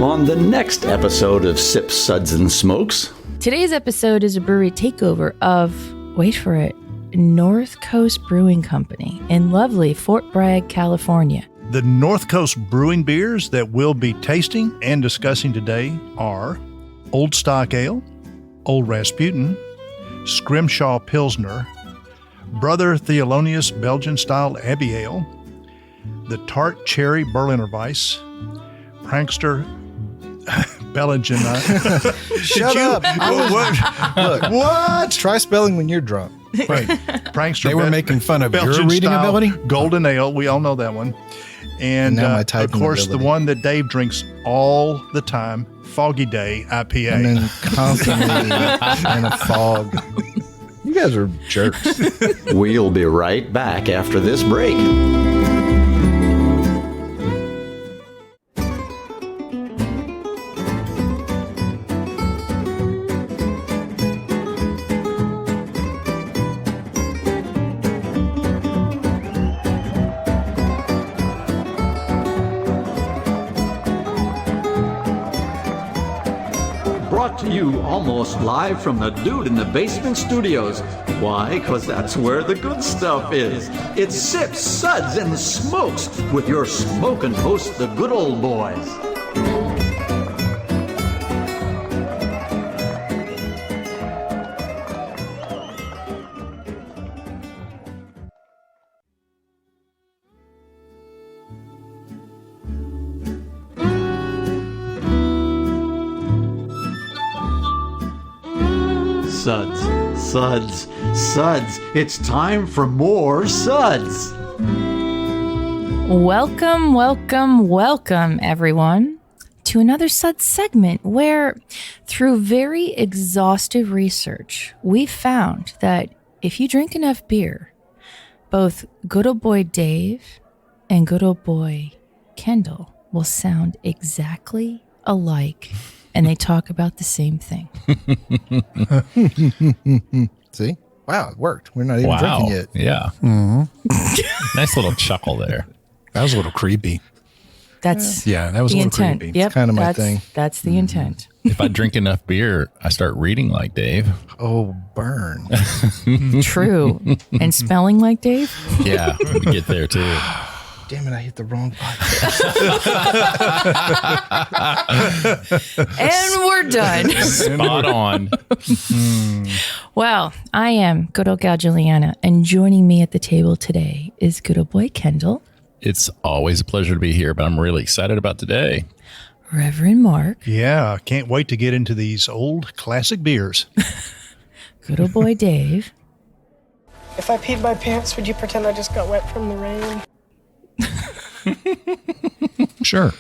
on the next episode of Sips, Suds, and Smokes. Today's episode is a brewery takeover of, wait for it, North Coast Brewing Company in lovely Fort Bragg, California. The North Coast Brewing beers that we'll be tasting and discussing today are Old Stock Ale, Old Rasputin, Scrimshaw Pilsner, Brother Thelonious Belgian Style Abbey Ale, the Tart Cherry Berliner Weisse, PranQster Belgian. Shut up. Look, what? Try spelling when you're drunk. Right. PranQster. They were making fun of Belgian your reading style ability? Golden Ale. We all know that one. And Now my of typing course, ability. the one that Dave drinks all the time, Foggy Day IPA. And then constantly in a fog. You guys are jerks. We'll be right back after this break. Brought to you almost live from the Dude in the Basement Studios. Why? Because that's where the good stuff is. It's Sips, Suds, and Smokes with your smoking host, the good old boys. Suds, Suds, Suds. It's time for more Suds. Welcome, welcome, welcome, everyone, to another Suds segment where, through very exhaustive research, we found that if you drink enough beer, both good old boy Dave and good old boy Kendall will sound exactly alike, and they talk about the same thing. See? Wow, it worked. We're not even drinking yet. Yeah. Nice little chuckle there. That was a little creepy. That's Yeah, that was the a little intent. creepy. Yep, kinda my that's- thing. That's the intent. If I drink enough beer, I start reading like Dave. Oh, burn. True. And spelling like Dave? Yeah, we get there too. Damn it, I hit the wrong button. And we're done. Spot on. Well, I am good old Gal Juliana, and joining me at the table today is good old boy Kendall, It's always a pleasure to be here, but I'm really excited about today. Reverend Mark, Yeah, can't wait to get into these old classic beers. good old boy Dave, If I peed my pants, would you pretend I just got wet from the rain? Sure.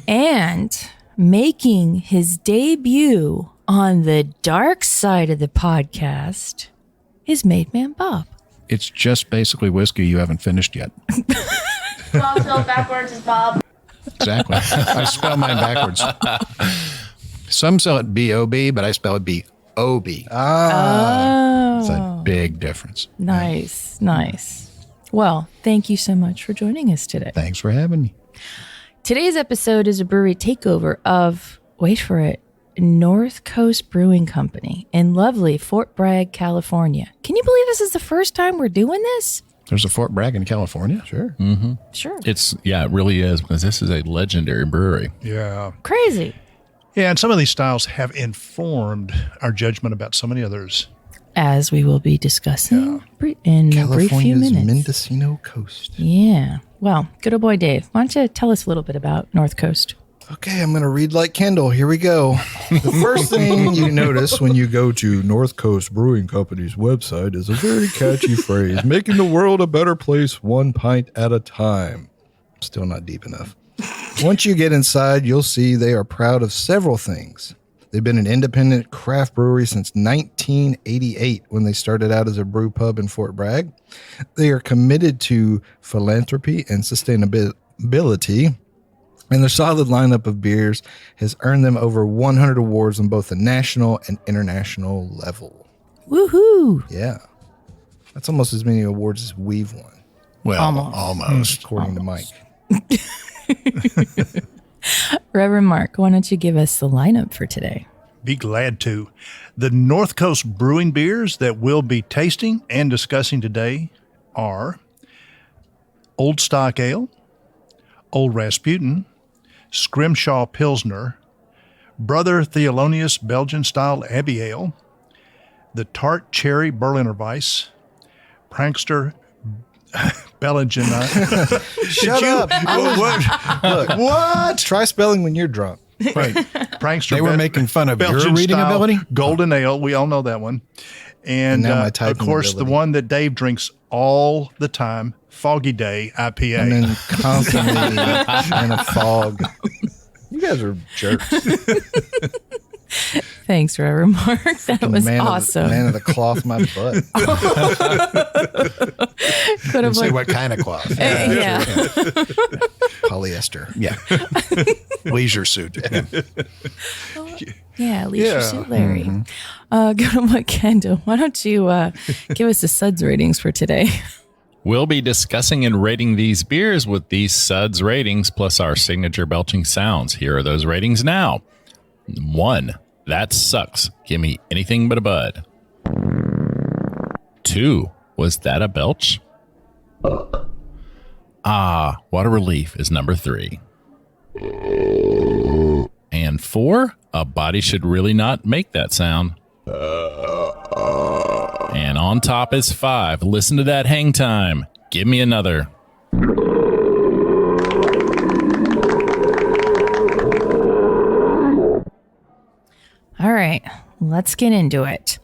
and making his debut on the dark side of the podcast is Made Man Bob. It's just basically whiskey you haven't finished yet. Bob spelled backwards is Bob. Exactly. I spell mine backwards. Some spell it B-O-B, but I spell it B-O-B. Oh, It's a big difference. nice, nice. Well, thank you so much for joining us today. Thanks for having me. Today's episode is a brewery takeover of, wait for it, North Coast Brewing Company in lovely Fort Bragg, California. Can you believe this is the first time we're doing this? There's a Fort Bragg in California? Sure. Sure. It really is, because this is a legendary brewery. Yeah. Crazy. Yeah, and some of these styles have informed our judgment about so many others. As we will be discussing in a brief few California's minutes. Mendocino coast. Yeah. Well, good old boy Dave, why don't you tell us a little bit about North Coast? Okay, I'm going to read like Kendall. Here we go. The first thing you notice when you go to North Coast Brewing Company's website is a very catchy phrase, making the world a better place one pint at a time. Still not deep enough. Once you get inside, you'll see they are proud of several things. They've been an independent craft brewery since 1988 when they started out as a brew pub in Fort Bragg. They are committed to philanthropy and sustainability, and their solid lineup of beers has earned them over 100 awards on both the national and international level. Woohoo! Yeah. That's almost as many awards as we've won, Well, Almost. almost. according to Mike. Reverend Mark, why don't you give us the lineup for today? Be glad to. The North Coast Brewing beers that we'll be tasting and discussing today are Old Stock Ale, Old Rasputin, Scrimshaw Pilsner, Brother Thelonious Belgian Style Abbey Ale, the Tart Cherry Berliner Weisse, PranQster Belgian. Shut up. What? Try spelling when you're drunk. Right. PranQster. They were making fun of your reading style ability? Golden Ale. We all know that one. And now my of typing course, ability. the one that Dave drinks all the time, Foggy Day IPA. And then constantly in a fog. You guys are jerks. Thanks, Reverend Mark. That was awesome. Man of the cloth, my butt. Could have Say like, what kind of cloth? yeah. Polyester. Yeah. Leisure suit. Yeah, leisure Yeah. suit Larry. Go to Boy Kendall. Why don't you give us the SUDS ratings for today? We'll be discussing and rating these beers with these SUDS ratings plus our signature belching sounds. Here are those ratings now. 1, that sucks. Give me anything but a bud. 2, was that a belch? Ah, what a relief is number 3. And 4, a body should really not make that sound. And on top is 5. Listen to that hang time. Give me another. All right, let's get into it.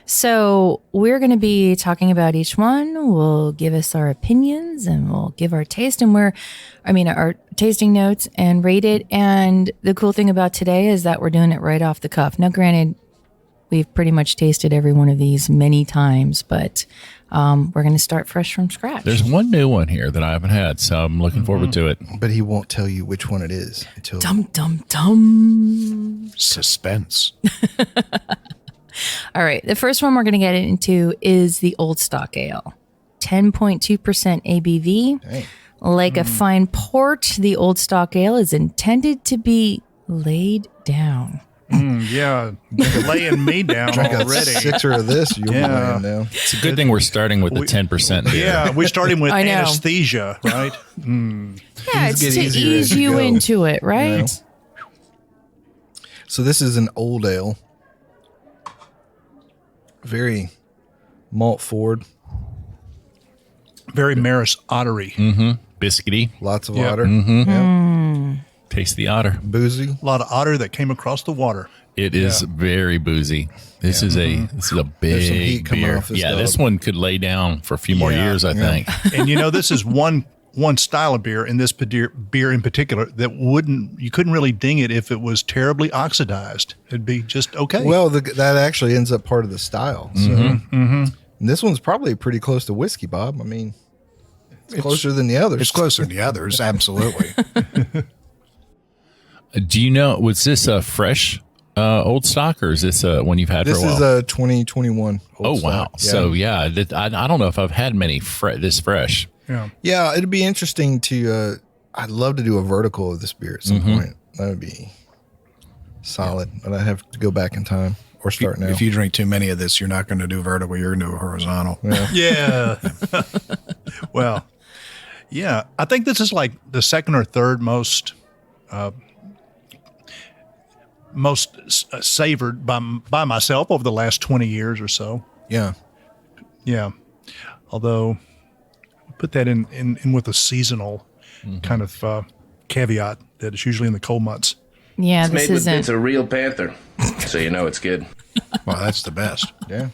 So we're going to be talking about each one. We'll give us our opinions and we'll give our taste and our tasting notes and rate it. And the cool thing about today is that we're doing it right off the cuff. Now, granted, we've pretty much tasted every one of these many times, but we're going to start fresh from scratch. There's one new one here that I haven't had, so I'm looking forward to it. But he won't tell you which one it is until Dum, dum, dum. Suspense. All right. The first one we're going to get into is the Old Stock Ale. 10.2% ABV. Dang. Like a fine port, the Old Stock Ale is intended to be laid down. Yeah, laying me down drink a already. sixer of this, you'll be Yeah. laying down. It's a good thing we're starting with the 10% beer. Yeah, we're starting with I know. anesthesia, right? Yeah, it's get to easier ease as you you go. into it, right? Yeah. So this is an old ale. Very malt forward. Very Maris Ottery. Biscuity. Lots of Yeah. water. Yeah. Taste the otter. Boozy. A lot of otter that came across the water. It is very boozy. This is a There's some heat big coming beer. off this Yeah, dog. this one could lay down for a few more years, I think. And this is one style of beer, and this beer in particular that you couldn't really ding it if it was terribly oxidized. It'd be just okay. Well, that actually ends up part of the style. So. And this one's probably pretty close to whiskey, Bob. I mean, it's closer than the others. It's closer than the others, absolutely. Do you know, was this a fresh old stock, or is this one you've had This for a while? is a 2021. Oh, Old wow. Stock. Yeah. So, I don't know if I've had many this fresh. Yeah, it'd be interesting to. I'd love to do a vertical of this beer at some point. That would be solid, but I have to go back in time or start now. If you drink too many of this, you're not going to do vertical. You're going to do a horizontal. Yeah. Well, yeah. I think this is like the second or third most savored by myself over the last 20 years or so. Yeah. Yeah. Although put that in with a seasonal kind of caveat that it's usually in the cold months. Yeah, It's this made with isn't. bits of real panther, so you know it's good. Well, that's the best. Yeah.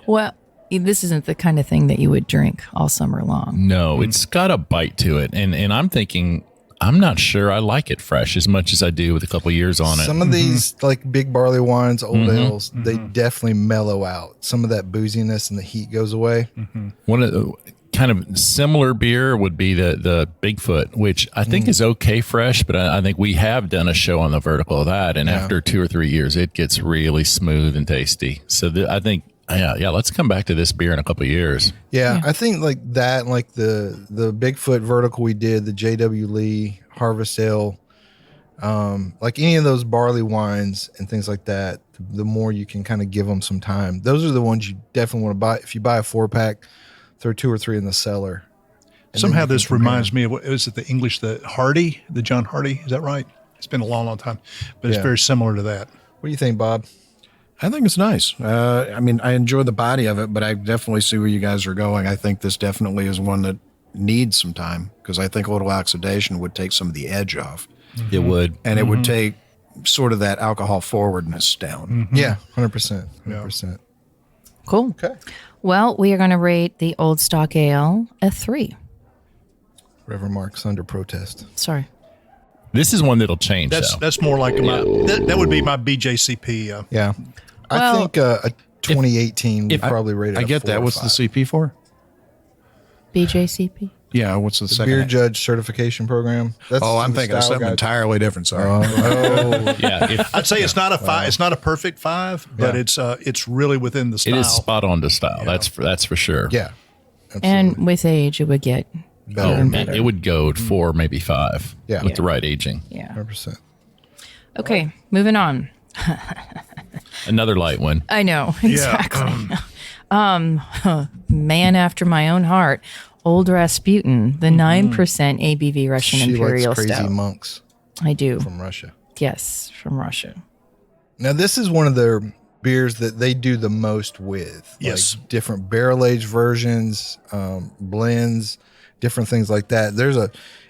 Well, this isn't the kind of thing that you would drink all summer long. No, it's got a bite to it. And I'm thinking, I'm not sure I like it fresh as much as I do with a couple years on it. Some of these like big barley wines, old ales, they definitely mellow out. Some of that booziness and the heat goes away. One of the kind of similar beer would be the Bigfoot, which I think is okay fresh, but I think we have done a show on the vertical of that. And after 2 or 3 years, it gets really smooth and tasty. So I think, let's come back to this beer in a couple of years. Yeah, I think like that, like the Bigfoot vertical we did, the J.W. Lee Harvest Ale, Like any of those barley wines and things like that, the more you can kind of give them some time. Those are the ones you definitely want to buy. If you buy a 4-pack, throw 2 or 3 in the cellar. Somehow this reminds me of, is it the English, the John Hardy? Is that right? It's been a long, long time, but it's very similar to that. What do you think, Bob? I think it's nice. I mean, I enjoy the body of it, but I definitely see where you guys are going. I think this definitely is one that needs some time because I think a little oxidation would take some of the edge off. It would. And it would take sort of that alcohol forwardness down. Yeah, 100%. 100%. Cool. Okay. Well, we are going to rate the Old Stock Ale a 3. Reverend Mark's under protest. Sorry. This is one that'll change. That's more like that would be my BJCP. Yeah. I think a 2018 would probably rate it I get that. What's the CP for? BJCP? Yeah, what's the second? Beer Judge Certification Program. That's I'm thinking of something entirely different. Sorry. Yeah, I'd say it's not a 5. It's not a perfect 5, but it's really within the style. it is spot on to style. Yeah. That's for sure. Yeah. Absolutely. And with age, it would get better and better. It would go 4, maybe 5. Yeah. With the right aging. Yeah. 100%. Okay, moving on. Another light one. I know, exactly. Man after my own heart. Old Rasputin, the 9% ABV Russian She Imperial likes crazy Stout. monks I do. from Russia. Yes, from Russia. Now, this is one of their beers that they do the most with. Yes. Like different barrel-aged versions, blends, different things like that.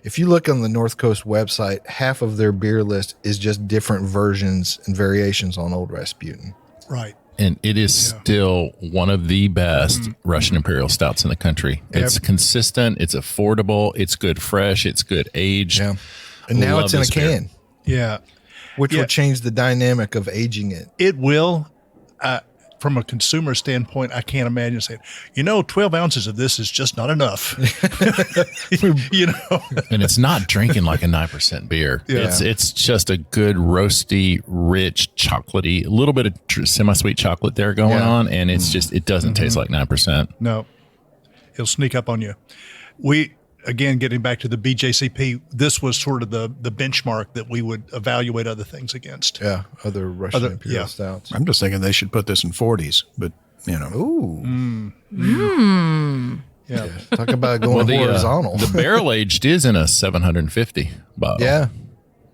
If you look on the North Coast website, half of their beer list is just different versions and variations on Old Rasputin. Right. And it is still one of the best Russian Imperial Stouts in the country. It's consistent. It's affordable. It's good fresh. It's good aged. Yeah. And now Love it's in a this beer. can, Yeah. which will change the dynamic of aging it. It will. From a consumer standpoint, I can't imagine saying, 12 ounces of this is just not enough. And it's not drinking like a 9% beer. Yeah. It's just a good roasty, rich, chocolatey, a little bit of semi-sweet chocolate there going on. And it's just, it doesn't taste like 9%. No, it'll sneak up on you. Again, getting back to the BJCP, this was sort of the benchmark that we would evaluate other things against. Yeah, other Russian Imperial Stouts. I'm just thinking they should put this in 40s, but Ooh. Yeah. Talk about going horizontal. The barrel aged is in a 750 bottle. Yeah.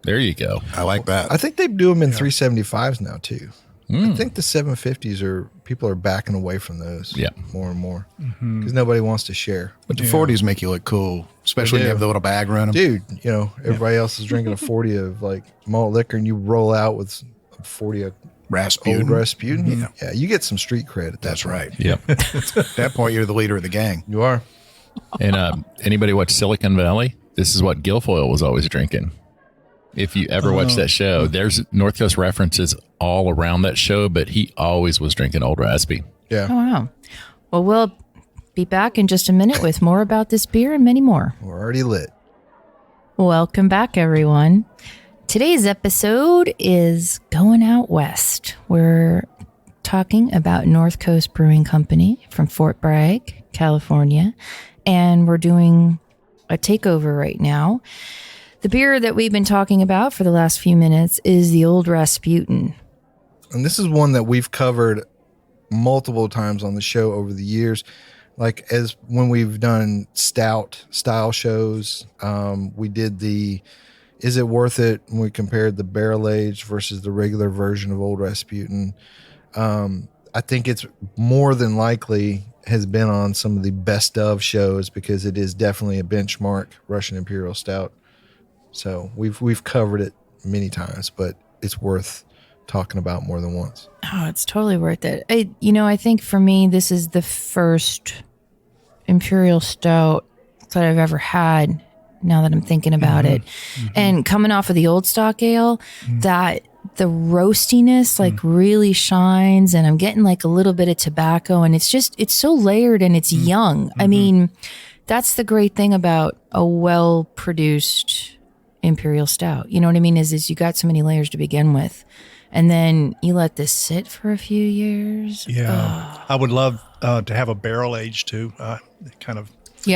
There you go. I like that. I think they do them in 375s now, too. I think the 750s people are backing away from those more and more because nobody wants to share. But the 40s make you look cool, especially when you have the little bag running. Dude, everybody else is drinking a 40 of like malt liquor and you roll out with a 40 of Rasputin. Old Rasputin. Yeah, you get some street cred at that That's point. right. Yep. At that point, you're the leader of the gang. You are. And anybody watch Silicon Valley? This is what Guilfoyle was always drinking. If you ever watch that show, there's North Coast references all around that show, but he always was drinking Old Raspy. Yeah. Oh, wow. Well, we'll be back in just a minute with more about this beer and many more. We're already lit. Welcome back, everyone. Today's episode is Going Out West. We're talking about North Coast Brewing Company from Fort Bragg, California, and we're doing a takeover right now. The beer that we've been talking about for the last few minutes is the Old Rasputin. And this is one that we've covered multiple times on the show over the years. Like as when we've done stout style shows, we did the Is It Worth It when we compared the barrel aged versus the regular version of Old Rasputin. I think it's more than likely has been on some of the best of shows because it is definitely a benchmark Russian Imperial Stout. So we've covered it many times, but it's worth talking about more than once. Oh, it's totally worth it. I think for me, this is the first Imperial Stout that I've ever had now that I'm thinking about it. And coming off of the Old Stock Ale, that the roastiness really shines and I'm getting like a little bit of tobacco and it's so layered and it's young. I mean, that's the great thing about a well-produced Imperial Stout. You know what I mean? Is you got so many layers to begin with. And then you let this sit for a few years. Yeah. I would love to have a barrel age too. Kind of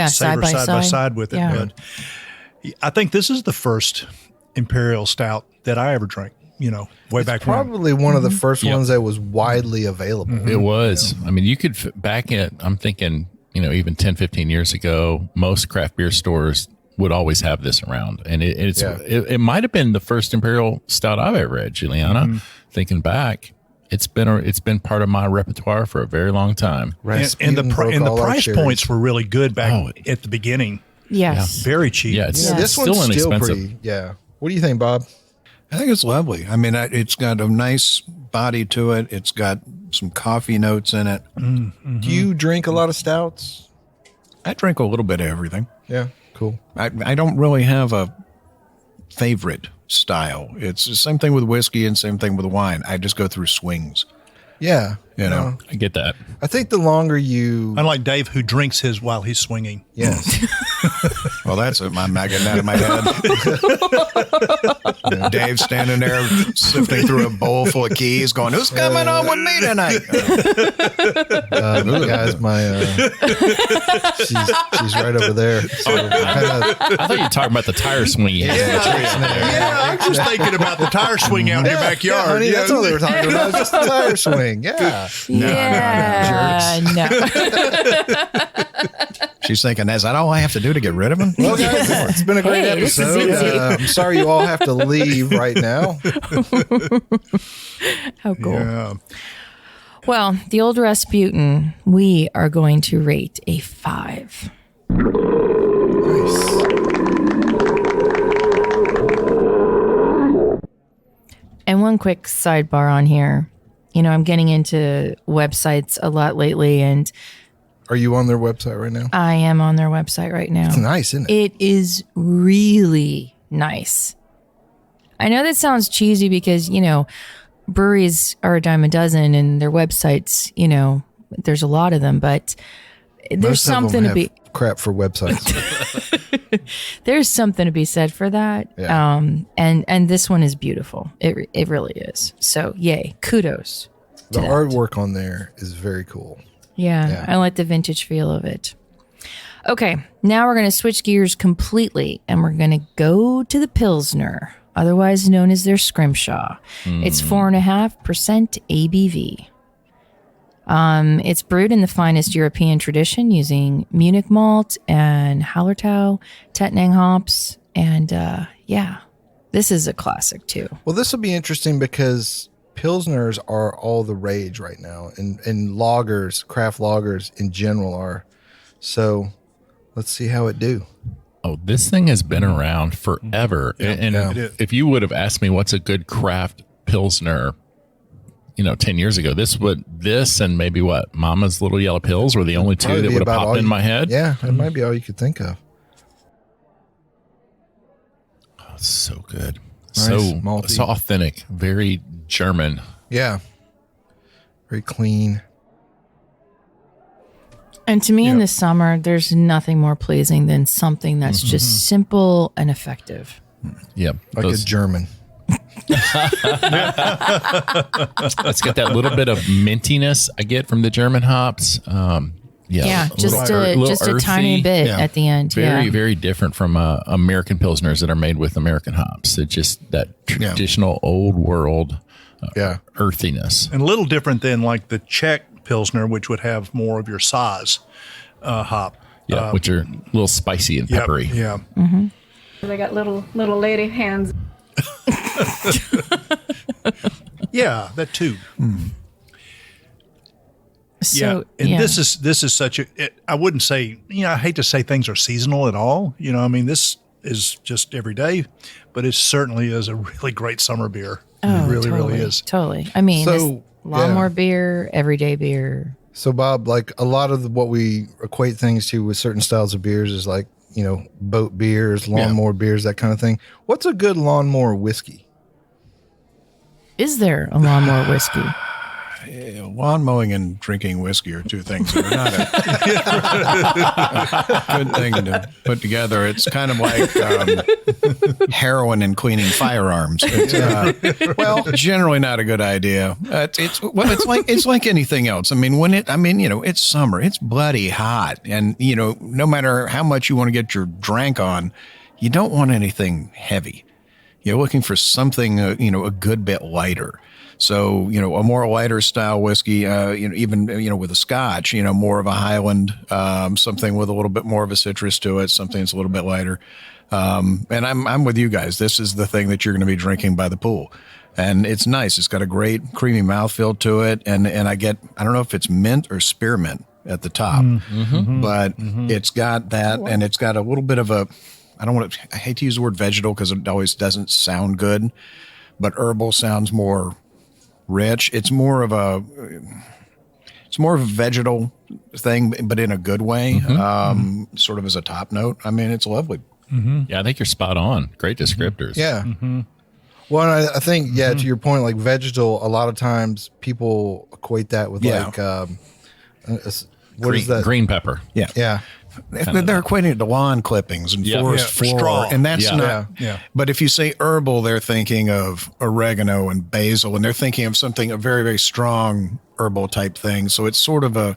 side by side with it. Yeah. But I think this is the first Imperial Stout that I ever drank. Way back when. Probably one of the first ones that was widely available. It was. I mean, you could back in. I'm thinking, even 10, 15 years ago, most craft beer stores would always have this around, and it might have been the first Imperial Stout I've ever had, Juliana. Thinking back, it's been part of my repertoire for a very long time. And the price points were really good back at the beginning. Yes. Very cheap. Yeah, it's This still one's still inexpensive. pretty. Yeah. What do you think, Bob? I think it's lovely. I mean, it's got a nice body to it. It's got some coffee notes in it. Do you drink a lot of stouts? I drink a little bit of everything. Yeah, cool. I don't really have a favorite style. It's the same thing with whiskey and same thing with wine. I just go through swings. Yeah. I get that. I think the longer you... Unlike Dave, who drinks his while he's swinging. Yes. Well, that's it. I'm not getting out of my head. Dave standing there sifting through a bowl full of keys going, who's coming on with me tonight? Guys, she's right over there. So I thought you were talking about the tire swing. I'm just thinking about the tire swing out in your backyard. honey, that's all they were talking about. It's just the tire swing. Yeah. No. She's thinking, is that all I have to do to get rid of him? Well, guys, it's been a great Hey, this is episode. easy. I'm sorry you all have to leave right now. How cool. Yeah. Well, the old Rasputin, we are going to rate a 5. Nice. And one quick sidebar on here. I'm getting into websites a lot lately, and Are you on their website right now? I am on their website right now. It's nice, isn't it? It is really nice. I know that sounds cheesy because, breweries are a dime a dozen and their websites, there's a lot of them, but there's Most of them something to have be crap for websites. there's something to be said for that. Yeah. And this one is beautiful. It really is. So yay, kudos. The that. artwork on there is very cool. Yeah, I like the vintage feel of it. Okay, now we're going to switch gears completely and we're going to go to the Pilsner, otherwise known as their Scrimshaw. It's 4.5% ABV. It's brewed in the finest European tradition using Munich malt and Hallertauer, Tettnang hops. And this is a classic too. Well, this will be interesting because Pilsners are all the rage right now, and lagers, craft lagers in general are. So let's see how it do. Oh, this thing has been around forever. And if you would have asked me what's a good craft Pilsner, 10 years ago, this and maybe what, Mama's Little Yellow Pills were the only two that would have popped in my head. Yeah, it might be all you could think of. Oh, it's so good. Nice, malty. So authentic, very German. Yeah. Very clean. And to me in the summer, there's nothing more pleasing than something that's just simple and effective. Yeah. Like a German. It's got that little bit of mintiness I get from the German hops. Just a tiny bit at the end. Very, very different from American Pilsners that are made with American hops. It's just that traditional old world earthiness. And a little different than like the Czech Pilsner, which would have more of your Saz hop. Yeah, which are a little spicy and peppery. Yeah. Mm-hmm. They got little lady hands. Yeah, that too. So, this is such a. I wouldn't say. I hate to say things are seasonal at all. This is just every day, but it certainly is a really great summer beer. Oh, it really, totally, really is. Totally. I mean, So, lawnmower beer, everyday beer. So, Bob, like a lot of what we equate things to with certain styles of beers is like, boat beers, lawnmower beers, that kind of thing. What's a good lawnmower whiskey? Is there a lawnmower whiskey? Lawn mowing and drinking whiskey are two things that are not a good thing to put together. It's kind of like heroin and cleaning firearms. It's, generally not a good idea. It's like anything else. I mean, it's summer, it's bloody hot, and no matter how much you want to get your drink on, you don't want anything heavy. You're looking for something, a good bit lighter. So, a more lighter style whiskey, even with a Scotch, more of a Highland, something with a little bit more of a citrus to it, something that's a little bit lighter. And I'm with you guys. This is the thing that you're going to be drinking by the pool. And it's nice. It's got a great creamy mouthfeel to it. And I don't know if it's mint or spearmint at the top, but it's got that, and it's got a little bit of a, I hate to use the word vegetal because it always doesn't sound good, but herbal sounds more rich. It's more of a vegetal thing, but in a good way, sort of as a top note. I mean, it's lovely. Yeah, I think you're spot on. Great descriptors. Yeah. Well, I think, to your point, like vegetal, a lot of times people equate that with what is that? Green pepper. Yeah. Yeah. They're equating it to lawn clippings and forest floor, straw. and that's not. Yeah. But if you say herbal, they're thinking of oregano and basil, and they're thinking of a very, very strong herbal type thing. So it's sort of I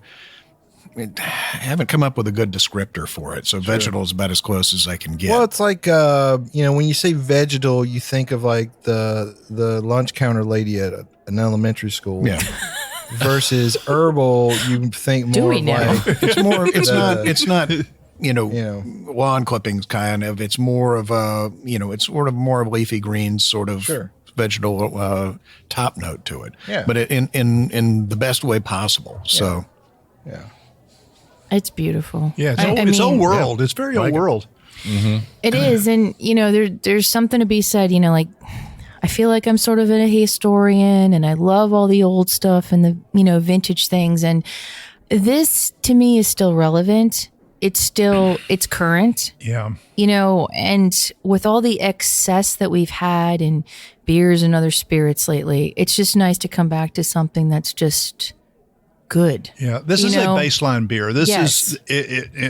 haven't come up with a good descriptor for it. So vegetal is about as close as I can get. Well, it's like when you say vegetal, you think of like the lunch counter lady at an elementary school. Yeah. Versus herbal, you think more of like it's not lawn clippings kind of. It's more of it's sort of more of leafy greens sort of vegetal top note to it. Yeah. But in the best way possible. So yeah. It's beautiful. Yeah, it's old world. It's very old world. It is. And, there's something to be said, like, I feel like I'm sort of a historian and I love all the old stuff and the, vintage things. And this to me is still relevant. It's current. Yeah. And with all the excess that we've had in beers and other spirits lately, it's just nice to come back to something that's just good. Yeah, this is a baseline beer. This is,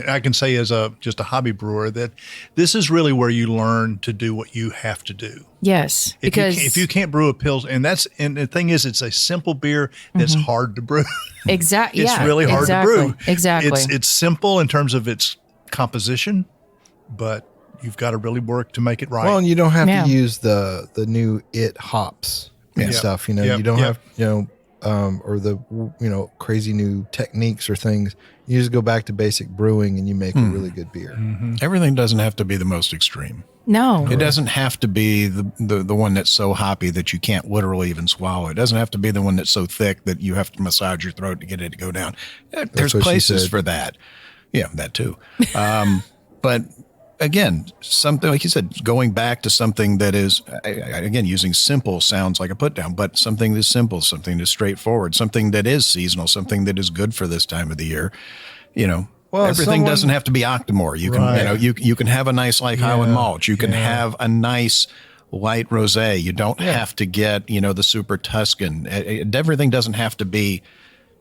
I can say as just a hobby brewer that this is really where you learn to do what you have to do. Yes, because if you can't brew a Pils, and the thing is, it's a simple beer that's hard to brew. Exactly. It's really hard to brew. Exactly. It's simple in terms of its composition, but you've got to really work to make it right. Well, and you don't have to use the new hops and stuff. You don't have or the crazy new techniques or things. You just go back to basic brewing and you make a really good beer. Everything doesn't have to be the most extreme. No, it doesn't have to be the one that's so hoppy that you can't literally even swallow. It doesn't have to be the one that's so thick that you have to massage your throat to get it to go down. There's places for that. Yeah, that too. But again, something like you said, going back to something that is, again, using simple sounds like a put down, but something that's simple, something that's straightforward, something that is seasonal, something that is good for this time of the year. Well, everything doesn't have to be Octomore. You can, you can have a nice Highland malt. You can have a nice light rosé. You don't have to get, the super Tuscan. Everything doesn't have to be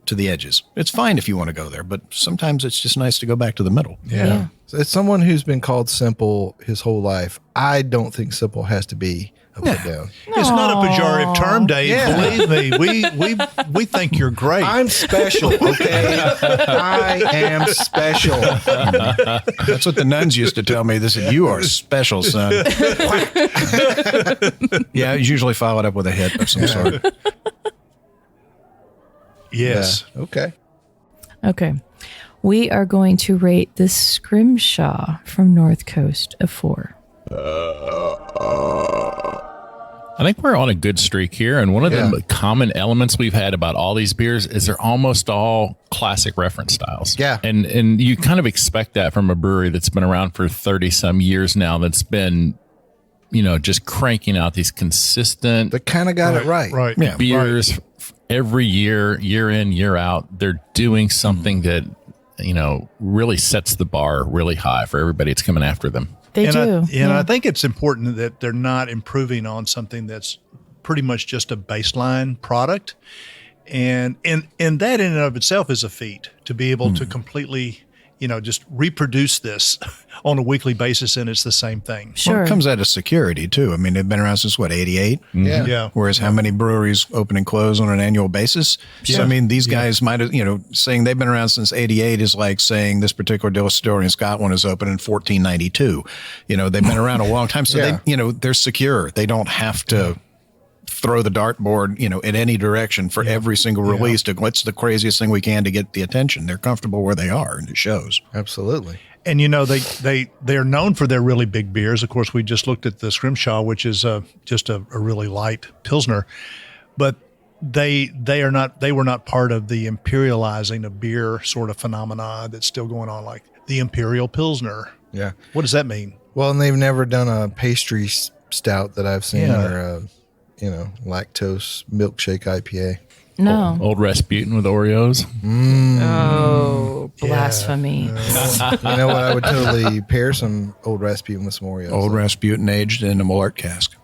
to the edges. It's fine if you want to go there, but sometimes it's just nice to go back to the middle. Yeah. So as someone who's been called simple his whole life, I don't think simple has to be a put down. It's not a pejorative term, Dave. Believe me, we think you're great. I'm special, okay? I am special. That's what the nuns used to tell me. They said, "You are special, son." Yeah, it's usually followed up with a hit of some sort. Yes. Yeah. Okay. We are going to rate the Scrimshaw from North Coast a 4. I think we're on a good streak here, and one of the common elements we've had about all these beers is they're almost all classic reference styles. Yeah. And you kind of expect that from a brewery that's been around for 30-some years now, that's been, just cranking out these consistent... They kind of got it right. Right. Yeah, beers every year, year in, year out. They're doing something that, really sets the bar really high for everybody that's coming after them. They do. I think it's important that they're not improving on something that's pretty much just a baseline product. And that in and of itself is a feat, to be able to completely just reproduce this on a weekly basis, and it's the same thing. Sure. Well, it comes out of security, too. I mean, they've been around since, 88? Yeah. Whereas how many breweries open and close on an annual basis? So, I mean, these guys might have, saying they've been around since 88 is like saying this particular distillery in Scotland is open in 1492. They've been around a long time. So, they're secure. They don't have to throw the dartboard, in any direction for every single release to what's the craziest thing we can to get the attention. They're comfortable where they are, and it shows. Absolutely. And they're known for their really big beers. Of course, we just looked at the Scrimshaw, which is just a really light Pilsner, but they were not part of the imperializing of beer sort of phenomena that's still going on, like the Imperial Pilsner. Yeah. What does that mean? Well, and they've never done a pastry stout that I've seen, or lactose milkshake IPA. No. Old Rasputin with Oreos. Oh, blasphemy. You know what? I would totally pair some old Rasputin with some Oreos. Old Rasputin aged in a Malort cask.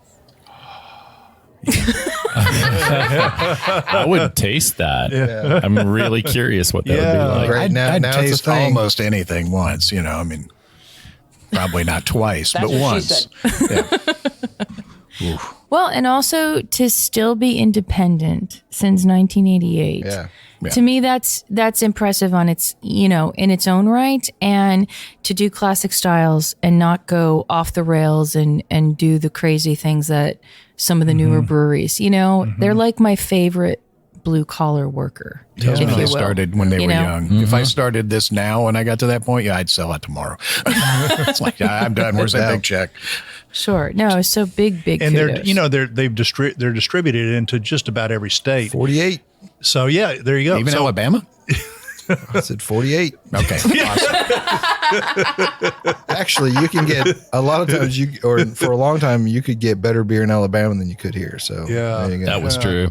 I would taste that. Yeah. I'm really curious what that would be like. Right. Now I'd it's a taste thing. almost anything once, probably not twice, but once. Yeah. Well, and also to still be independent since 1988. Yeah. To me, that's impressive on its, in its own right, and to do classic styles and not go off the rails and do the crazy things that some of the newer breweries, they're like my favorite blue collar worker. Tells me if you they will. started when they were know? young. If I started this now and I got to that point, I'd sell it tomorrow. It's like, I'm done. Where's that big check? Sure. No, so big And kudos. they're distributed into just about every state. 48. So yeah, there you go. Even So- Alabama? I said 48. Okay. Awesome. Actually, you can get a lot of times for a long time, you could get better beer in Alabama than you could here. So Yeah. there you go. That was true.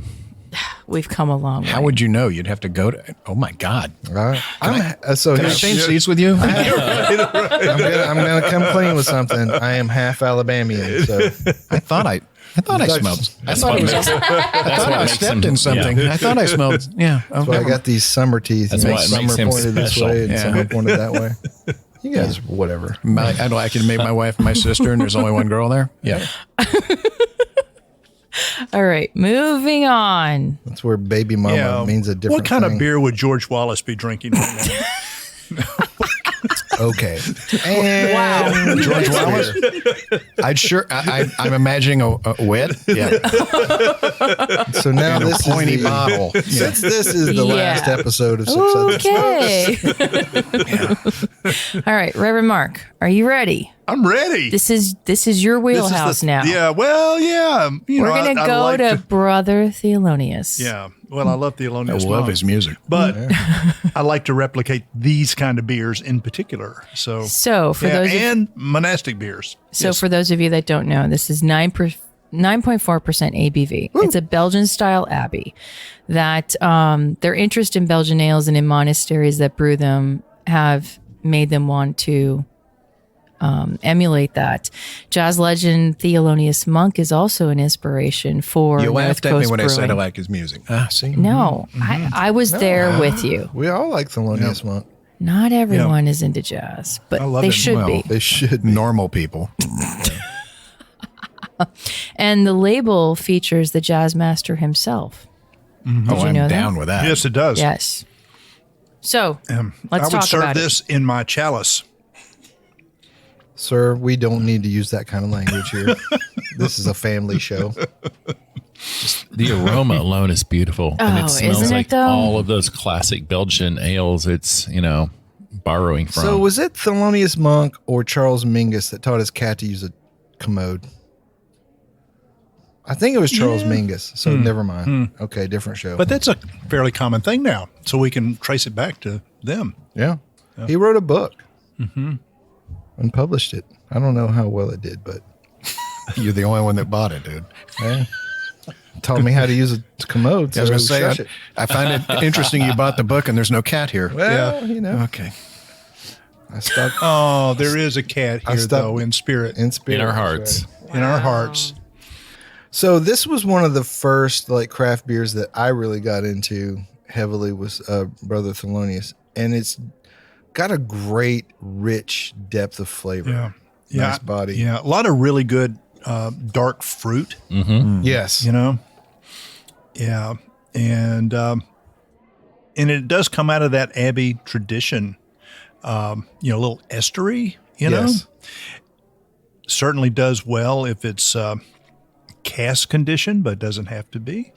We've come a long way. How would you know? You'd have to go to, oh my God. All right. Can I Can I change seats with you? I'm gonna come clean with something. I am half Alabamian, so I thought I smelled. I thought I stepped in something. Yeah. I thought I smelled. Yeah. that's why I got these summer teeth. That's why it some makes are him pointed this special. way and some Yeah. are pointed that way. You guys, whatever. I can make my wife my sister, and there's only one girl there. Yeah. All right, moving on. That's where baby mama means a different What kind thing. of beer would George Wallace be drinking right now? Okay. And Wow. George Wallace. I'm imagining a wit. Yeah. so now And a this pointy is the, bottle. Since this is the Yeah. last episode of Six Okay. All right, Reverend Mark, are you ready? I'm ready. This is your This is wheelhouse now. Yeah, well, yeah. We're gonna I go like to Brother Thelonious. Yeah, well, I love I Thelonious love Monk, his music. but I like to replicate these kind of beers in particular. So So and monastic beers. for those of you that don't know, this is 9.4% ABV. It's a Belgian style Abbey. That their interest in Belgian ales and in monasteries that brew them have made them want to emulate that. Jazz legend Thelonious Monk is also an inspiration for You North laughed at me Coast when I said I Brewing. like his music. Ah, see? No, I was there with you. We all like Thelonious Monk. Not everyone is into jazz, but I love they it. should Well, be. They should be. Normal people. And the label features the jazz master himself. Oh, you I'm know that? down with that. Yes, it does. Yes. So I let's would talk serve about this in my chalice. Sir, we don't need to use that kind of language here. This is a family show. The aroma alone is beautiful. And Oh, it smells isn't it, like though? all of those classic Belgian ales it's, borrowing from. So was it Thelonious Monk or Charles Mingus that taught his cat to use a commode? I think it was Charles Mingus, so never mind. Okay, different show. But that's a fairly common thing now, so we can trace it back to them. yeah. He wrote a book and published it. I don't know how well it did, but You're the only one that bought it, dude. yeah. Taught me how to use a commode. I was so going to shush say, it. I find it interesting you bought the book and there's no cat here. Well, you know, Okay. I stopped Oh, there is a cat here, stopped- though, in spirit, in spirit. in our that's hearts. right. in our hearts. So this was one of the first like craft beers that I really got into heavily was Brother Thelonious, and it's got a great, rich depth of flavor. Yeah. Nice body. Yeah. A lot of really good dark fruit. Yes. You know? Yeah. And it does come out of that Abbey tradition, a little estery, know? Certainly does well if it's cask condition, but doesn't have to be.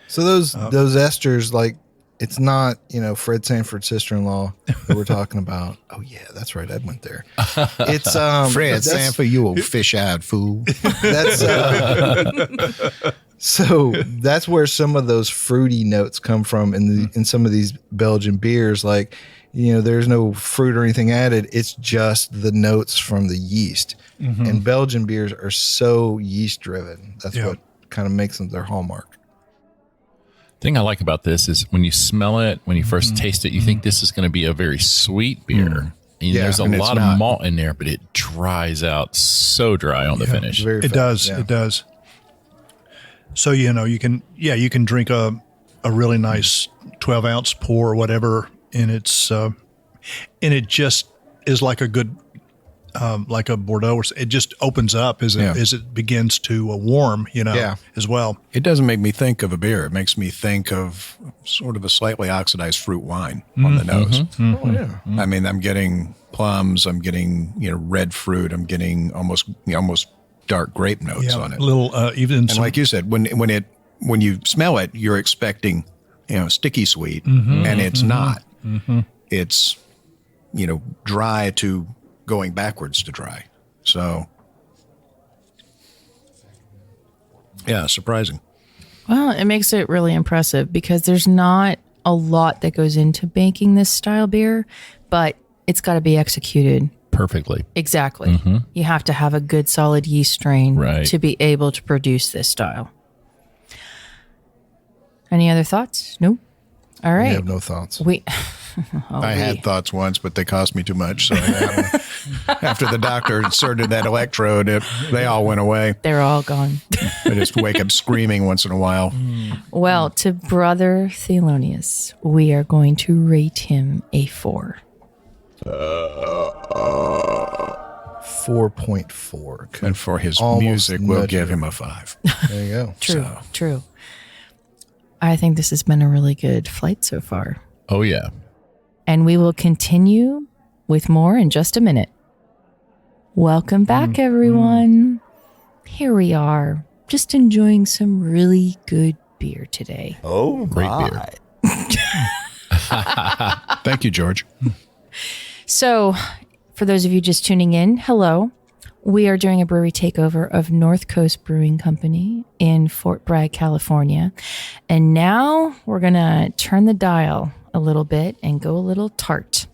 So those esters, like, it's not, Fred Sanford's sister-in-law that we're talking about. Oh yeah, that's right. Ed went there. It's Fred Sanford, you old fish-eyed fool. That's so that's where some of those fruity notes come from in some of these Belgian beers. Like, there's no fruit or anything added. It's just the notes from the yeast. And Belgian beers are so yeast driven. That's what kind of makes them their hallmark. The thing I like about this is when you smell it, when you first taste it, you think this is going to be a very sweet beer. And there's a lot of malt in there, but it dries out so dry on the finish. It does. It does. So, you can drink a really nice 12-ounce pour or whatever, and it just is like a good, like a Bordeaux. It just opens up as it begins to warm, as well. It doesn't make me think of a beer. It makes me think of sort of a slightly oxidized fruit wine on the nose. Oh, yeah. I mean, I'm getting plums. I'm getting, red fruit. I'm getting almost dark grape notes on it. Little, even and like you said, when you smell it, you're expecting, sticky sweet, and it's not. It's, dry to going backwards to dry. So, yeah, surprising. Well, it makes it really impressive because there's not a lot that goes into making this style beer, but it's got to be executed perfectly. Exactly. You have to have a good solid yeast strain to be able to produce this style. Any other thoughts? Nope. All right. I have no thoughts. I had thoughts once, but they cost me too much. So after the doctor inserted that electrode, they all went away. They're all gone. I just wake up screaming once in a while. Well, to Brother Thelonious, we are going to rate him a 4. 4.4. And for his music, we'll give him a 5. There you go. True. I think this has been a really good flight so far. Oh, yeah. And we will continue with more in just a minute. Welcome back, everyone. Here we are, just enjoying some really good beer today. Oh, great beer. Thank you, George. So, for those of you just tuning in, hello. We are doing a brewery takeover of North Coast Brewing Company in Fort Bragg, California. And now we're going to turn the dial a little bit and go a little tart.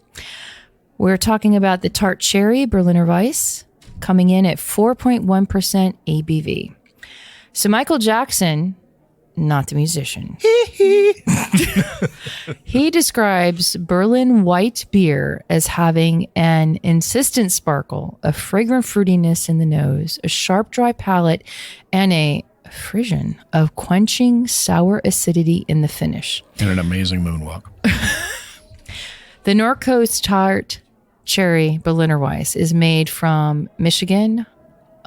We're talking about the Tart Cherry Berliner Weisse coming in at 4.1% ABV. So Michael Jackson, not the musician, he describes Berlin white beer as having an insistent sparkle, a fragrant fruitiness in the nose, a sharp dry palate, and a frisson of quenching sour acidity in the finish. And an amazing moonwalk. The North Coast Tart Cherry Berliner Weisse is made from Michigan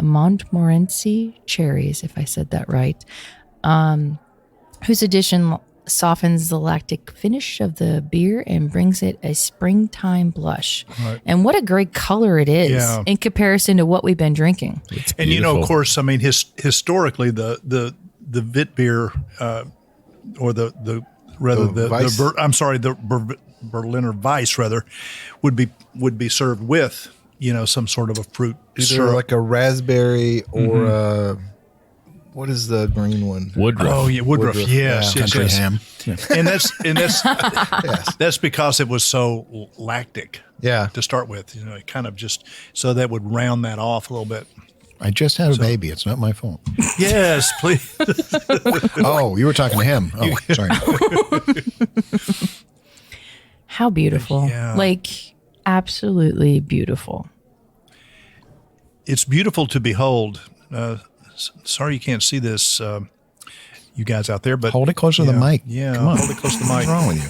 Montmorency cherries, if I said that right, whose addition softens the lactic finish of the beer and brings it a springtime blush. Right. And what a great color it is in comparison to what we've been drinking. And of course, I mean, historically, the Wit beer, or the Berliner Weisse rather, would be served with some sort of a fruit, either like a raspberry or what is the green one? Woodruff. Oh yeah, Woodruff. Yes, country ham. Yeah. And that's because it was so lactic. Yeah. To start with, it kind of just so that would round that off a little bit. I just had a baby. It's not my fault. Yes, please. Oh, you were talking to him. Oh, sorry. How beautiful. Yeah. Like, absolutely beautiful. It's beautiful to behold. Sorry you can't see this, you guys out there, but hold it closer to the mic. Yeah, come on. Hold it close to the mic. What's wrong with you?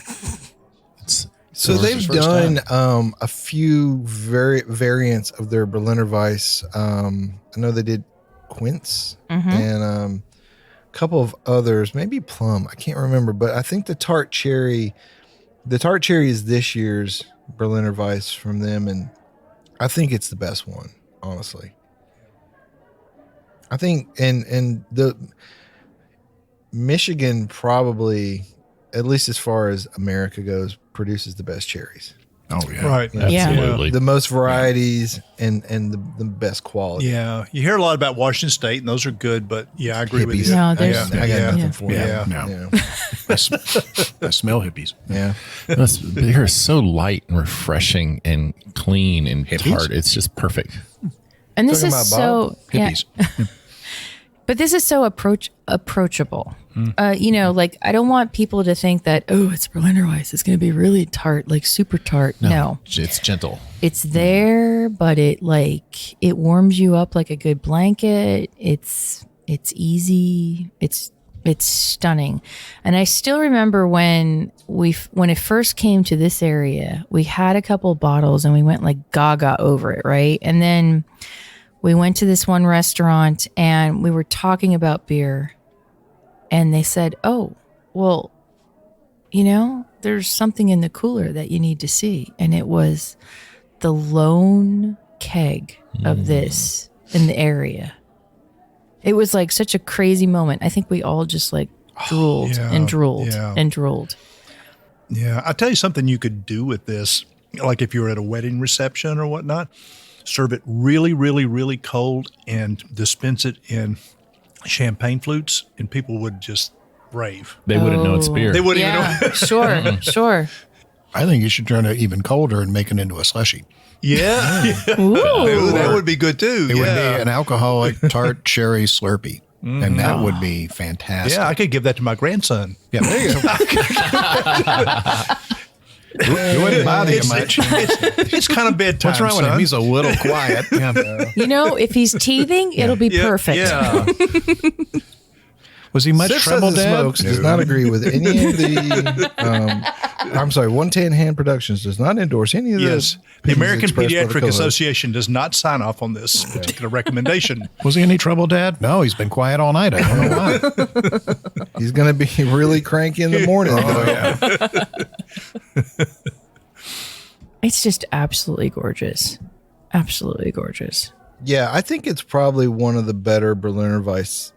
So they've done a few variants of their Berliner Weisse. I know they did Quince and a couple of others, maybe Plum. I can't remember, but I think the Tart Cherry is this year's Berliner Weisse from them, and I think it's the best one, honestly. I think, and the Michigan probably, at least as far as America goes, produces the best cherries. Oh yeah, Right. Absolutely. The most varieties and the best quality. Yeah. You hear a lot about Washington State, and those are good, but yeah, I agree with Hippies. you. No, I there's- got nothing for you. Yeah. No. Yeah. I smell hippies. Yeah. They're so light and refreshing and clean and tart. It's just perfect. And this Talking is about Bob? so yeah. Hippies. But this is so approachable. You know, like I don't want people to think that, oh, it's Berliner Weisse, it's going to be really tart, like super tart. No. It's gentle. It's there, but it warms you up like a good blanket. It's easy. It's stunning. And I still remember when it first came to this area, we had a couple bottles and we went like gaga over it, right? And then we went to this one restaurant and we were talking about beer and they said, oh, well, you know, there's something in the cooler that you need to see. And it was the lone keg of this in the area. It was like such a crazy moment. I think we all just like drooled and drooled and drooled. Yeah. I'll tell you something you could do with this, like if you were at a wedding reception or whatnot, serve it really, really, really cold and dispense it in champagne flutes, and people would just rave. They wouldn't know it's beer. They wouldn't even know. Yeah, sure. I think you should turn it even colder and make it into a slushy. Yeah. Ooh. That would be good too. It would be an alcoholic tart cherry Slurpee, and that would be fantastic. Yeah, I could give that to my grandson. Yeah, there you go. It wouldn't bother you much. It's kind of bedtime. What's wrong with him? He's a little quiet. Yeah. You know, if he's teething, it'll be perfect. Yeah. Was he much Six trouble, Dozen Dad? Smokes does not agree with any of the. I'm sorry, 110 Hand Productions does not endorse any of Yes. this. The American Pediatric Association does not sign off on this particular recommendation. Was he any trouble, Dad? No, he's been quiet all night. I don't know why. He's going to be really cranky in the morning. It's just absolutely gorgeous. Absolutely gorgeous. Yeah, I think it's probably one of the better Berliner Weisse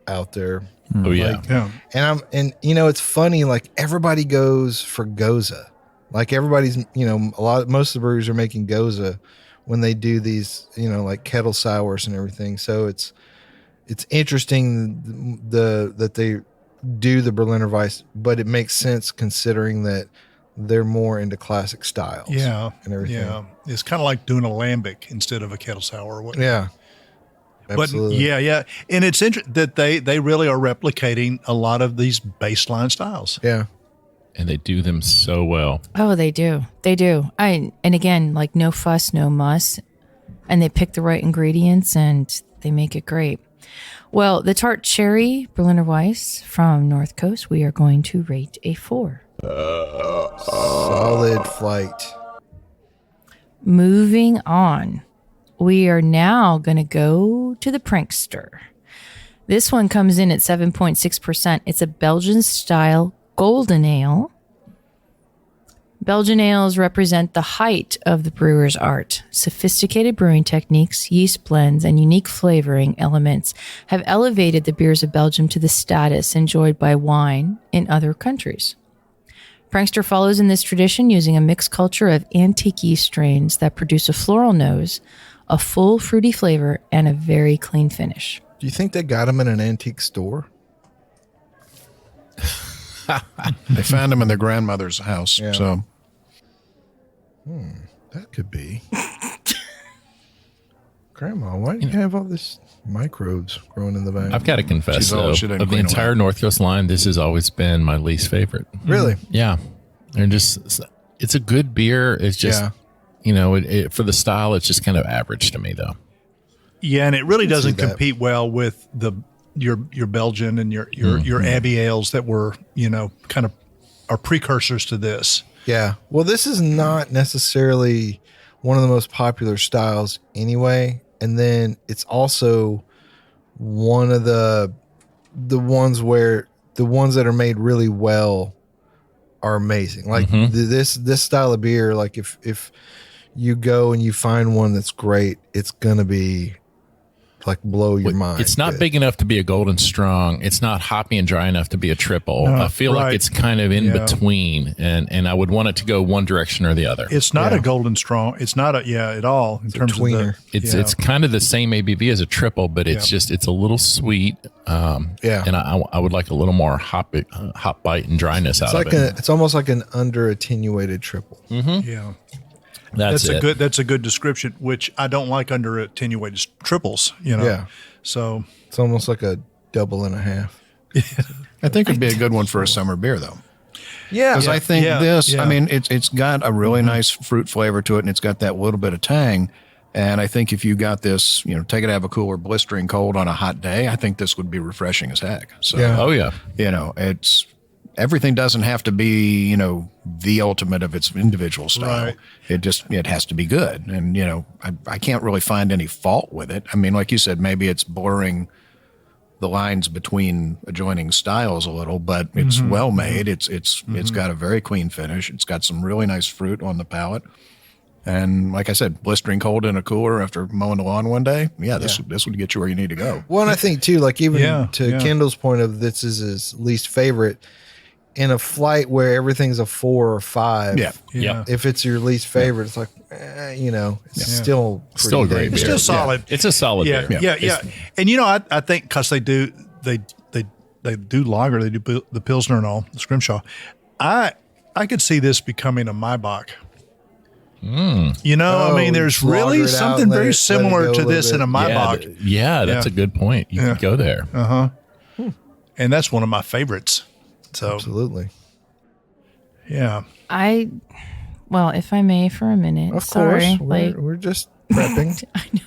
out there. Oh yeah. Yeah. And you know, it's funny, like everybody goes for Goza. Like everybody's, you know, most of the breweries are making Goza when they do these, you know, like kettle sours and everything. So it's interesting that they do the Berliner Weisse, but it makes sense considering that they're more into classic styles. Yeah. And everything. Yeah. It's kind of like doing a lambic instead of a kettle sour or whatnot. Yeah. Absolutely. But yeah. And it's interesting that they really are replicating a lot of these baseline styles. Yeah. And they do them so well. Oh, they do. They do. And again, like no fuss, no muss. And they pick the right ingredients and they make it great. Well, the Tart Cherry Berliner Weisse from North Coast, we are going to rate a 4. Solid flight. Moving on. We are now going to go to the PranQster. This one comes in at 7.6%. It's a Belgian style golden ale. Belgian ales represent the height of the brewer's art. Sophisticated brewing techniques, yeast blends, and unique flavoring elements have elevated the beers of Belgium to the status enjoyed by wine in other countries. PranQster follows in this tradition using a mixed culture of antique yeast strains that produce a floral nose, a full fruity flavor, and a very clean finish. Do you think they got them in an antique store? They found him in their grandmother's house. Yeah. So That could be. Grandma, why do you have all this microbes growing in the back? I've got to confess, She's old. though, She didn't of the clean entire away. North Coast line, this has always been my least favorite. Really? Yeah. They're just, it's a good beer. It's just, Yeah. you know, for the style, it's just kind of average to me, though. Yeah, and it really doesn't that. compete well with your Belgian and your Abbey ales that were, you know, kind of are precursors to this. Yeah. Well, this is not necessarily one of the most popular styles anyway. And then it's also one of the ones where the ones that are made really well are amazing. Like this style of beer, like if you go and you find one that's great, it's going to be like blow your mind. It's not big enough to be a golden strong. It's not hoppy and dry enough to be a triple. I feel like it's kind of in between, and I would want it to go one direction or the other. It's not a golden strong. It's not at all in terms of the. It's kind of the same ABV as a triple, but it's just it's a little sweet. And I would like a little more hop bite and dryness out of it. It's almost like an under attenuated triple. Yeah. That's a good description, which I don't like under attenuated triples, Yeah. So it's almost like a double and a half. I think it'd be a good one for a summer beer, though. Yeah. Because I think I mean, it's got a really nice fruit flavor to it, and it's got that little bit of tang. And I think if you got this, take it out of a cooler, blistering cold on a hot day, I think this would be refreshing as heck. So, it's everything doesn't have to be, the ultimate of its individual style. Right. It has to be good. And, I can't really find any fault with it. I mean, like you said, maybe it's blurring the lines between adjoining styles a little, but it's well made. It's got a very clean finish. It's got some really nice fruit on the palate. And like I said, blistering cold in a cooler after mowing the lawn one day. This would get you where you need to go. Well, and I think too, like even to Kendall's point of this is his least favorite, in a flight where everything's a 4 or 5, if it's your least favorite, it's like, it's still a great beer. It's still solid. It's a solid beer. Yeah. And I think because they do lager, they do the Pilsner and all, the Scrimshaw. I could see this becoming a Maibach. I mean, there's really something very similar to this in a Maibach. Yeah, that's a good point. You could go there. And that's one of my favorites. So absolutely. Yeah. Well, if I may for a minute. Of sorry. course. We're just prepping I know.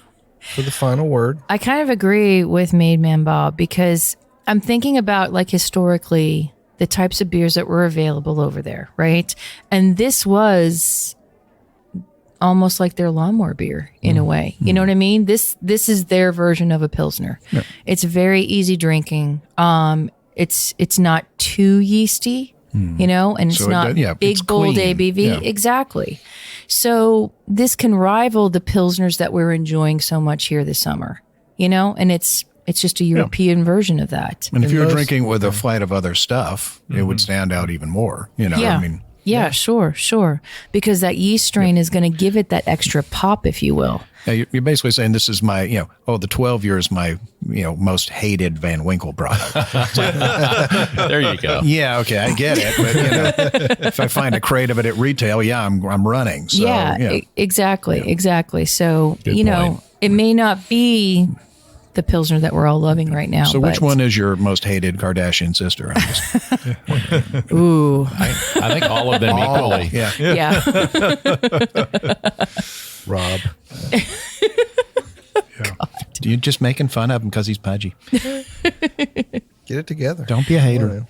for the final word. I kind of agree with Made Man Bob because I'm thinking about like historically the types of beers that were available over there, right? And this was almost like their lawnmower beer in a way. You know what I mean? This is their version of a Pilsner. Yeah. It's very easy drinking. It's not too yeasty, and it's not big, bold ABV. Yeah. Exactly. So this can rival the Pilsners that we're enjoying so much here this summer, and it's just a European version of that. And if you're drinking with a flight of other stuff, it would stand out even more, I mean. Yeah, sure. Because that yeast strain is going to give it that extra pop, if you will. Yeah, you're basically saying this is my, the 12 year is my, most hated Van Winkle product. There you go. Yeah, okay, I get it. But, if I find a crate of it at retail, I'm running. So, exactly. So, Good point. it may not be the Pilsner that we're all loving right now. So which one is your most hated Kardashian sister? Ooh. I think all of them equally. Yeah. Rob. You're just making fun of him because he's pudgy. Get it together. Don't be a hater.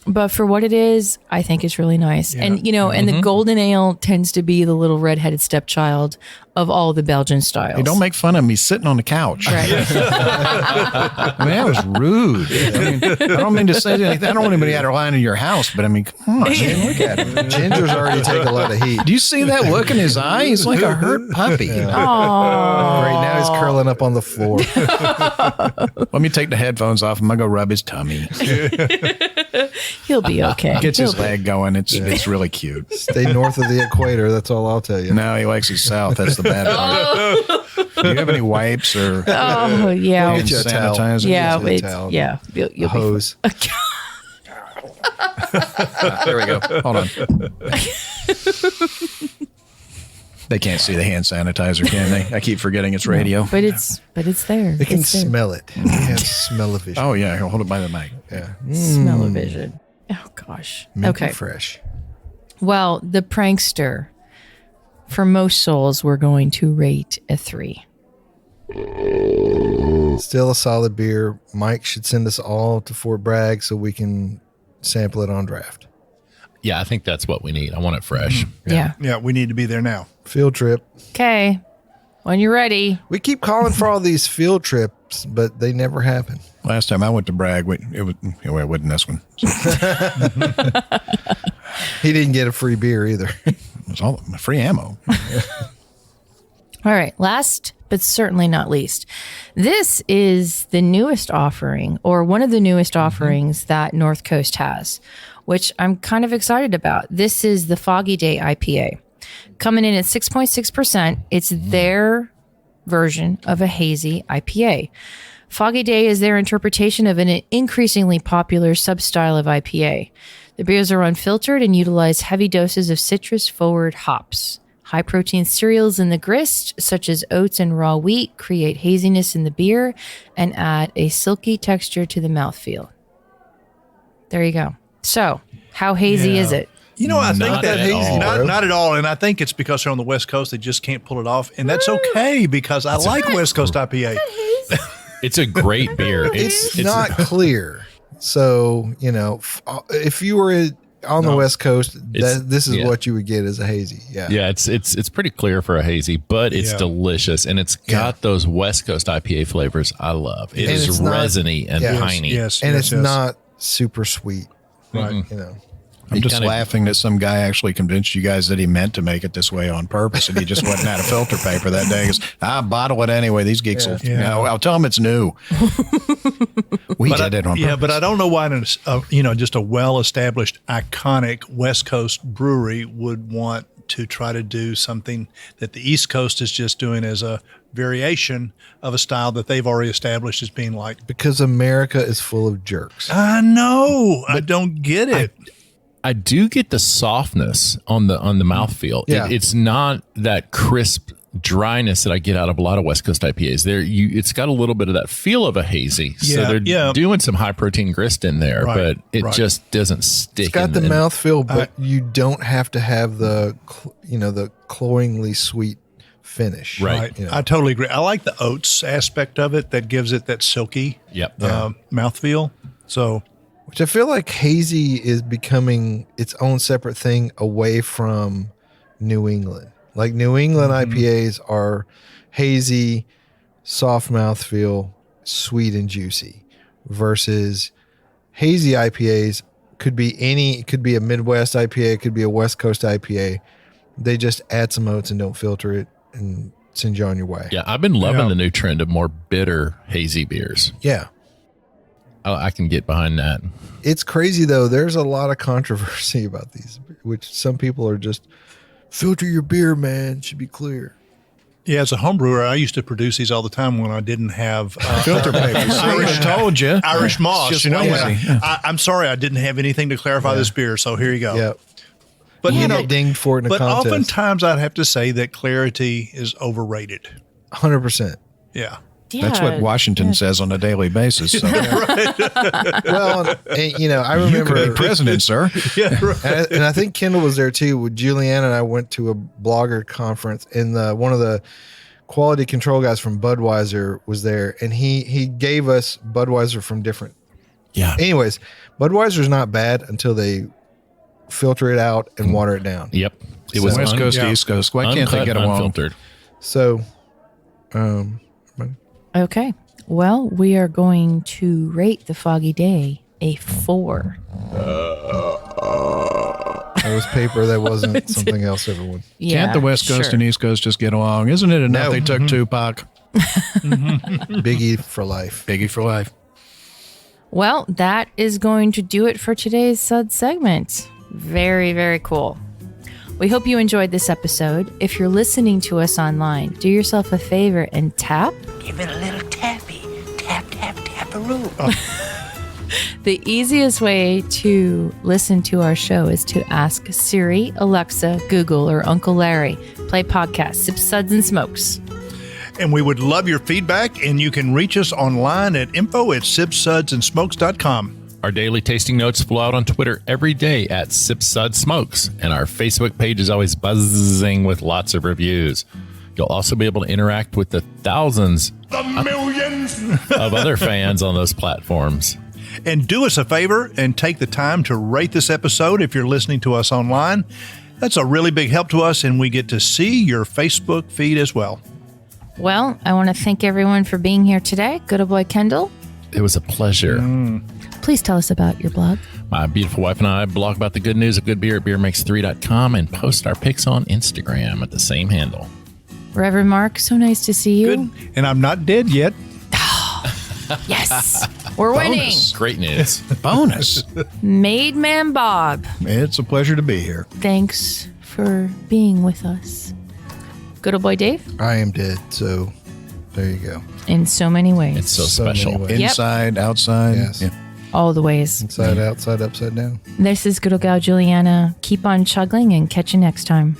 But for what it is, I think it's really nice. Yeah. And, and the golden ale tends to be the little redheaded stepchild of all the Belgian styles. Hey, don't make fun of him. He's sitting on the couch. Right. I mean, that was rude. I don't mean to say anything. I don't want anybody out of line in your house, but I mean, come on, man, look at him. Ginger's already taking a lot of heat. Do you see that look in his eye? He's like a hurt puppy. Aww. Right now he's curling up on the floor. Let me take the headphones off. I'm going to go rub his tummy. He'll be okay. Gets his leg going. It's really cute. Stay north of the equator. That's all I'll tell you. No, he likes his south. That's the bad part. Do you have any wipes or sanitizer? Yeah. You'll hose. There we go. Hold on. They can't see the hand sanitizer, can they? I keep forgetting it's radio. No, but it's there. They can smell it. They have smell-o-vision. Oh yeah, hold it by the mic. Yeah. Smell-o-vision. Oh gosh. Minty fresh. Well, the prankster, for most souls, we're going to rate a 3. Still a solid beer. Mike should send us all to Fort Bragg so we can sample it on draft. Yeah, I think that's what we need. I want it fresh. Yeah. Yeah, we need to be there now. Field trip. Okay. When you're ready. We keep calling for all these field trips, but they never happen. Last time I went to Bragg, it wasn't this one. He didn't get a free beer either. It was all free ammo. All right. Last, but certainly not least, this is the newest offering, or one of the newest offerings that North Coast has, which I'm kind of excited about. This is the Foggy Day IPA. Coming in at 6.6%. It's their version of a hazy IPA. Foggy Day is their interpretation of an increasingly popular substyle of IPA. The beers are unfiltered and utilize heavy doses of citrus-forward hops. High-protein cereals in the grist, such as oats and raw wheat, create haziness in the beer and add a silky texture to the mouthfeel. There you go. So, how hazy is it? You know, I think Not that at all. not at all. And I think it's because they're on the West Coast, they just can't pull it off. And that's okay because I like West Coast IPA. It's a great beer. It's not clear. So, you know, if you were on the West Coast, this is what you would get as a hazy. Yeah. Yeah, it's pretty clear for a hazy, but it's delicious. And it's got those West Coast IPA flavors I love. It is resiny and piney. Yes. And it's not super sweet. Right. You know. I'm just laughing that some guy actually convinced you guys that he meant to make it this way on purpose, and he just wasn't out of filter paper that day. He goes, I bottle it anyway. These geeks will. You know, I'll tell them it's new. We did it on purpose. Yeah, but I don't know why, just a well-established, iconic West Coast brewery would want to try to do something that the East Coast is just doing as a variation of a style that they've already established as being like. Because America is full of jerks. I know. I don't get it. I do get the softness on the mouthfeel. Yeah. It's not that crisp dryness that I get out of a lot of West Coast IPAs. It's got a little bit of that feel of a hazy. So they're doing some high protein grist in there, but it just doesn't stick. It's got the mouthfeel, but you don't have to have the cloyingly sweet finish. Right. You know. I totally agree. I like the oats aspect of it that gives it that silky mouthfeel. So. Which I feel like hazy is becoming its own separate thing away from New England. Like New England IPAs are hazy, soft mouthfeel, sweet and juicy, versus hazy IPAs could be it could be a Midwest IPA, it could be a West Coast IPA. They just add some oats and don't filter it and send you on your way. Yeah, I've been loving the new trend of more bitter hazy beers. Yeah. I can get behind that. It's crazy though. There's a lot of controversy about these, which some people are just filter your beer, man. It should be clear. Yeah, as a home brewer, I used to produce these all the time when I didn't have filter paper. I told you. Irish moss. Just You know, lazy. I'm sorry, I didn't have anything to clarify this beer, so here you go. Yeah. But you get dinged for it in a but contest. oftentimes I'd have to say that clarity is overrated. 100%. Yeah. That's what Washington says on a daily basis. So. Well, and, you know, I remember You could be president, sir. Yeah, right. and I think Kendall was there too. With Julianna and I went to a blogger conference, and one of the quality control guys from Budweiser was there, and he gave us Budweiser from different. Yeah. Anyways, Budweiser's not bad until they filter it out and water it down. Yep. It was West Coast to East Coast. Why can't they get along? Unfiltered. So, Okay. Well, we are going to rate the Foggy Day a 4. That was paper. That wasn't something else, everyone. Yeah, Can't the West Coast and East Coast just get along? Isn't it enough they took Tupac? Biggie for life. Biggie for life. Well, that is going to do it for today's SUDS segment. Very, very cool. We hope you enjoyed this episode. If you're listening to us online, do yourself a favor and tap. Give it a little tappy. Tap, tap, tap-a-roo. The easiest way to listen to our show is to ask Siri, Alexa, Google, or Uncle Larry. Play podcast, Sip Suds and Smokes. And we would love your feedback, and you can reach us online at info@sipsudsandsmokes.com. Our daily tasting notes flow out on Twitter every day at SipSudsSmokes, and our Facebook page is always buzzing with lots of reviews. You'll also be able to interact with the thousands, The millions of other fans on those platforms. And do us a favor and take the time to rate this episode if you're listening to us online. That's a really big help to us, and we get to see your Facebook feed as well. Well, I want to thank everyone for being here today. Good old Boy Kendall. It was a pleasure. Please tell us about your blog. My beautiful wife and I blog about the good news of good beer at beermakes3.com and post our pics on Instagram at the same handle. Reverend Mark, so nice to see you. Good. And I'm not dead yet. Yes. We're winning. Great news. Bonus. Made Man Bob. It's a pleasure to be here. Thanks for being with us. Good old boy Dave. I am dead, so there you go. In so many ways. It's so special. many ways. Inside, outside. Yes. Yeah. All the ways. Inside, outside, upside down. This is good old gal Juliana. Keep on chuggling and catch you next time.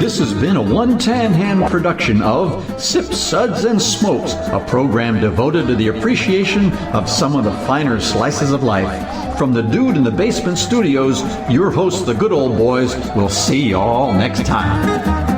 This has been a One Tan Hand production of Sips, Suds, and Smokes, a program devoted to the appreciation of some of the finer slices of life. From the Dude in the Basement Studios, your hosts, the Good Old Boys, will see you all next time.